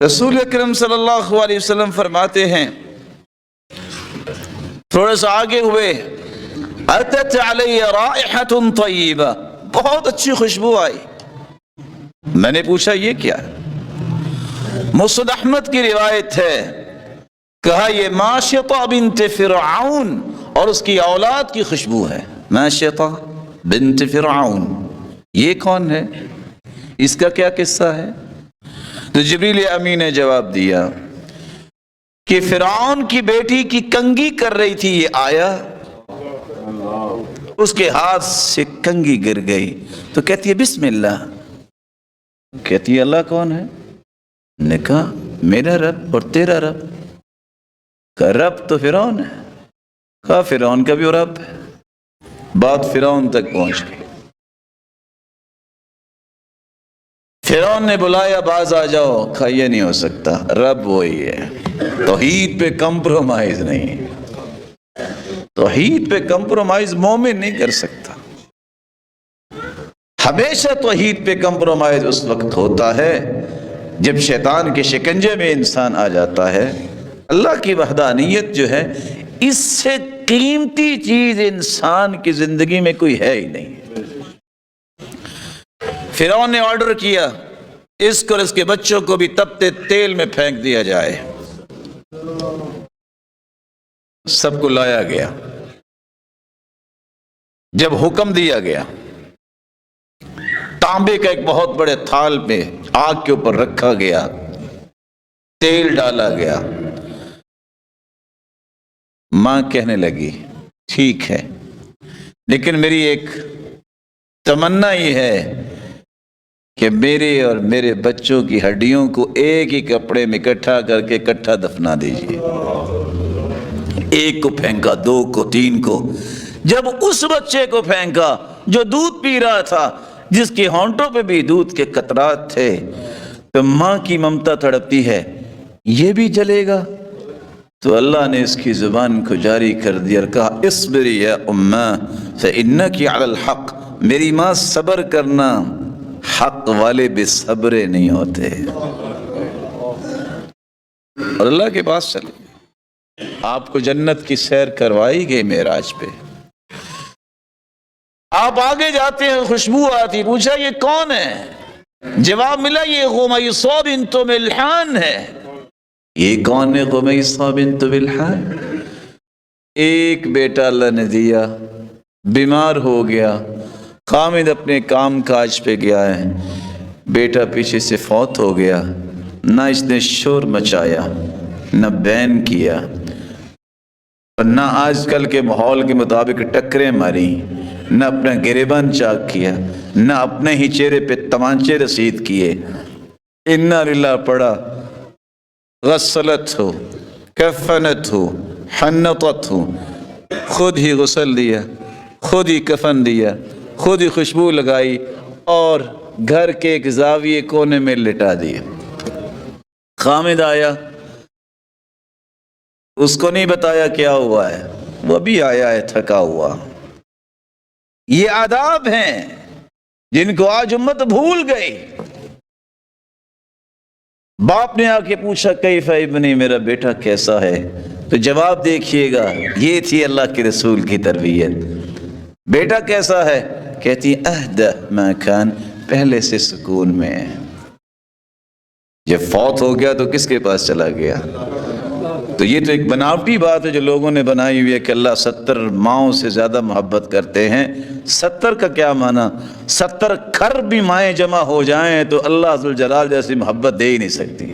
رسول اکرم صلی اللہ علیہ وسلم فرماتے ہیں، تھوڑا سا آگے ہوئے، اتت علی رائحۃ طیبہ، بہت اچھی خوشبو آئی۔ میں نے پوچھا یہ کیا ہے؟ مسند احمد کی روایت ہے، کہا یہ ماشطہ بنت فرعون اور اس کی اولاد کی خوشبو ہے۔ ماشطہ بنت فرعون، یہ کون ہے؟ اس کا کیا قصہ ہے؟ تو جبریل امین نے جواب دیا کہ فرعون کی بیٹی کی کنگھی کر رہی تھی، یہ آیا، اس کے ہاتھ سے کنگھی گر گئی تو کہتی ہے بسم اللہ۔ کہتی ہے اللہ کون ہے؟ نے کہا میرا رب اور تیرا رب۔ کہا رب تو فرعون ہے۔ کہا فرعون کا بھی رب ہے۔ بات فرعون تک پہنچ گئی۔ فرعون نے بلایا باز آ جاؤ، کہا یہ نہیں ہو سکتا، رب وہی ہے، توحید پہ کمپرومائز نہیں، توحید پہ کمپرومائز مومن نہیں کر سکتا۔ ہمیشہ توحید پہ کمپرومائز اس وقت ہوتا ہے جب شیطان کے شکنجے میں انسان آ جاتا ہے۔ اللہ کی وحدانیت جو ہے، اس سے قیمتی چیز انسان کی زندگی میں کوئی ہے ہی نہیں۔ فرعون نے آرڈر کیا اس کو اور اس کے بچوں کو بھی تپتے تیل میں پھینک دیا جائے۔ سب کو لایا گیا۔ جب حکم دیا گیا، تانبے کا ایک بہت بڑے تھال میں آگ کے اوپر رکھا گیا، تیل ڈالا گیا۔ ماں کہنے لگی ٹھیک ہے، لیکن میری ایک تمنا یہ ہے کہ میرے اور میرے بچوں کی ہڈیوں کو ایک ہی کپڑے میں اکٹھا کر کے اکٹھا دفنا دیجیے۔ ایک کو پھینکا، دو کو، تین کو۔ جب اس بچے کو پھینکا جو دودھ پی رہا تھا، جس کے ہونٹوں پہ بھی دودھ کے قطرات تھے، تو ماں کی ممتا تڑپتی ہے، یہ بھی جلے گا؟ تو اللہ نے اس کی زبان کو جاری کر دیا اور کہا اصبری یا اماں فإنکی علی الحق، میری ماں صبر کرنا، حق والے بے صبرے نہیں ہوتے۔ اور اللہ کے پاس چلے، آپ کو جنت کی سیر کروائی گئی معراج پہ، آپ آگے جاتے ہیں، خوشبو آتی، پوچھا یہ کون ہے؟ جواب ملا یہ غمیصہ بنت ملحان ہے۔ یہ کون ہے غمیصہ بنت ملحان؟ ایک بیٹا اللہ نے دیا، بیمار ہو گیا، خامد اپنے کام کاج پہ گیا ہے، بیٹا پیچھے سے فوت ہو گیا، نہ اس نے شور مچایا، نہ بین کیا، اور نہ آج کل کے ماحول کے مطابق ٹکریں ماری، نہ اپنا گریبان چاک کیا، نہ اپنے ہی چہرے پہ تمانچے رسید کیے، انا للہ پڑھا، غسلت ہو، کفنت ہو، حنطت ہو، خود ہی غسل دیا، خود ہی کفن دیا، خود ہی خوشبو لگائی، اور گھر کے ایک زاویے کونے میں لٹا دیا۔ خامد آیا، اس کو نہیں بتایا کیا ہوا ہے، وہ بھی آیا ہے تھکا ہوا۔ یہ آداب ہیں جن کو آج امت بھول گئی۔ باپ نے آ کے پوچھا کیف ابنی، میرا بیٹا کیسا ہے؟ تو جواب دیکھیے گا، یہ تھی اللہ کے رسول کی تربیت۔ بیٹا کیسا ہے؟ کہتی اہدى ما کان، پہلے سے سکون میں ہے۔ جب فوت ہو گیا تو کس کے پاس چلا گیا؟ تو یہ تو ایک بناوٹی بات ہے جو لوگوں نے بنائی ہوئی ہے کہ اللہ 70 ماؤں سے زیادہ محبت کرتے ہیں۔ 70 کا کیا معنی؟ 70 کھر بھی مائیں جمع ہو جائیں تو اللہ ذوالجلال جیسی محبت دے ہی نہیں سکتی،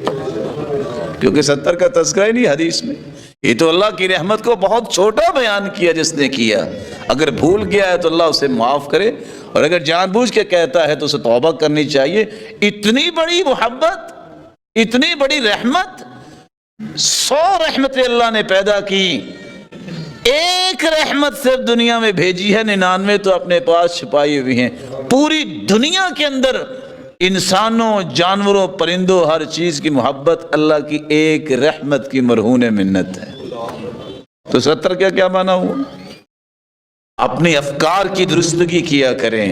کیونکہ 70 کا تذکرہ ہی نہیں حدیث میں۔ یہ تو اللہ کی رحمت کو بہت چھوٹا بیان کیا جس نے کیا۔ اگر بھول گیا ہے تو اللہ اسے معاف کرے، اور اگر جان بوجھ کے کہتا ہے تو اسے توبہ کرنی چاہیے۔ اتنی بڑی محبت، اتنی بڑی رحمت، 100 رحمتیں اللہ نے پیدا کی، ایک رحمت صرف دنیا میں بھیجی ہے، 99 تو اپنے پاس چھپائی ہوئی ہیں۔ پوری دنیا کے اندر انسانوں، جانوروں، پرندوں، ہر چیز کی محبت اللہ کی ایک رحمت کی مرہون منت ہے۔ تو 70 کا کیا معنی ہوا؟ اپنے افکار کی درستگی کیا کریں،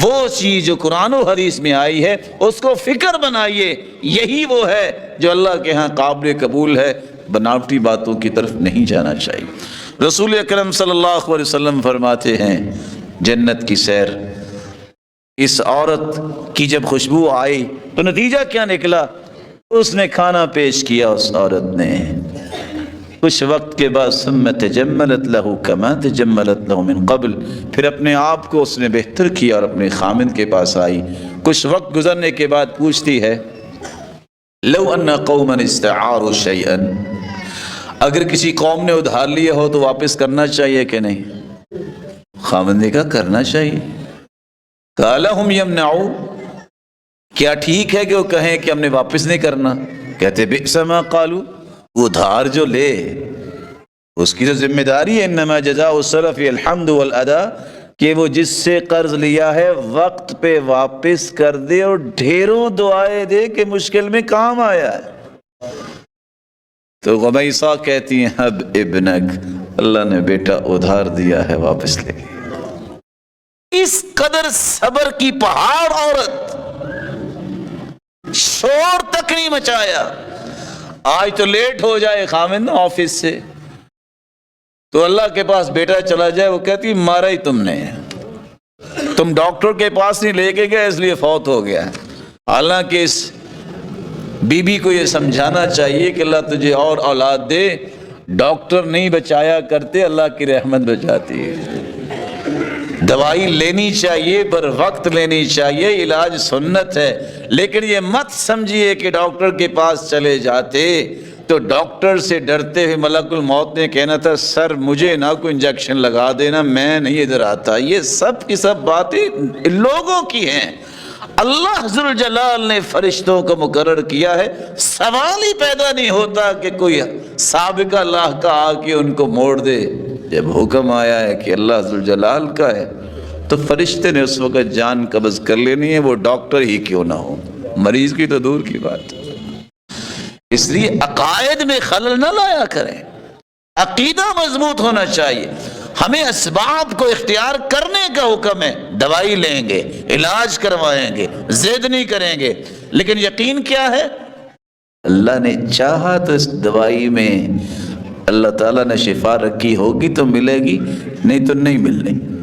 وہ چیز جو قرآن و حدیث میں آئی ہے اس کو فکر بنائیے، یہی وہ ہے جو اللہ کے ہاں قابل قبول ہے، بناوٹی باتوں کی طرف نہیں جانا چاہیے۔ رسول اکرم صلی اللہ علیہ وسلم فرماتے ہیں جنت کی سیر، اس عورت کی جب خوشبو آئی تو نتیجہ کیا نکلا؟ اس نے کھانا پیش کیا، اس عورت نے کچھ وقت کے بعد ثم تجملت له كما تجملت له من قبل، پھر اپنے آپ کو اس نے بہتر کیا اور اپنے خامند کے پاس آئی۔ کچھ وقت گزرنے کے بعد پوچھتی ہے لو ان قوما استعاروا شيئا، اگر کسی قوم نے ادھار لیا ہو تو واپس کرنا چاہیے کہ نہیں؟ خامند نے کہا کرنا چاہیے۔ قال هم يمنعوا، کیا ٹھیک ہے کہ وہ کہیں کہ ہم نے واپس نہیں کرنا؟ کہتے بئس ما قالوا، ادھار جو لے اس کی تو ذمہ داری ہے، انما جزاء السلف الحمد والادا، کہ وہ جس سے قرض لیا ہے وقت پہ واپس کر دے اور ڈھیروں دعائیں دے کہ مشکل میں کام آیا ہے۔ تو غمیصہ کہتی ہیں اب ابنک، اللہ نے بیٹا ادھار دیا ہے واپس لے۔ اس قدر صبر کی پہاڑ عورت، شور تک نہیں مچایا۔ آج تو لیٹ ہو جائے خامند آفس سے تو اللہ کے پاس بیٹا چلا جائے، وہ کہتی مارا ہی تم نے، تم ڈاکٹر کے پاس نہیں لے کے گئے اس لیے فوت ہو گیا۔ حالانکہ اس بی بی کو یہ سمجھانا چاہیے کہ اللہ تجھے اور اولاد دے، ڈاکٹر نہیں بچایا کرتے، اللہ کی رحمت بچاتی ہے۔ دوائی لینی چاہیے، پر وقت لینی چاہیے، علاج سنت ہے، لیکن یہ مت سمجھیے کہ ڈاکٹر کے پاس چلے جاتے تو ڈاکٹر سے ڈرتے ہوئے ملک الموت نے کہنا تھا سر مجھے نہ کوئی انجیکشن لگا دینا، میں نہیں ادھر آتا۔ یہ سب کی سب باتیں لوگوں کی ہیں۔ اللہ ذوالجلال نے فرشتوں کو مقرر کیا ہے، سوال ہی پیدا نہیں ہوتا کہ کوئی سابقہ اللہ کا آ کے ان کو موڑ دے۔ جب حکم آیا ہے کہ اللہ ذوالجلال کا ہے تو فرشتے نے اس وقت جان قبض کر لینی ہے، وہ ڈاکٹر ہی کیوں نہ ہو، مریض کی تو دور کی بات۔ اس لیے عقائد میں خلل نہ لایا کریں، عقیدہ مضبوط ہونا چاہیے۔ ہمیں اسباب کو اختیار کرنے کا حکم ہے، دوائی لیں گے، علاج کروائیں گے، ضد نہیں کریں گے، لیکن یقین کیا ہے؟ اللہ نے چاہا تو اس دوائی میں اللہ تعالیٰ نے شفا رکھی ہوگی تو ملے گی، نہیں تو نہیں ملنی۔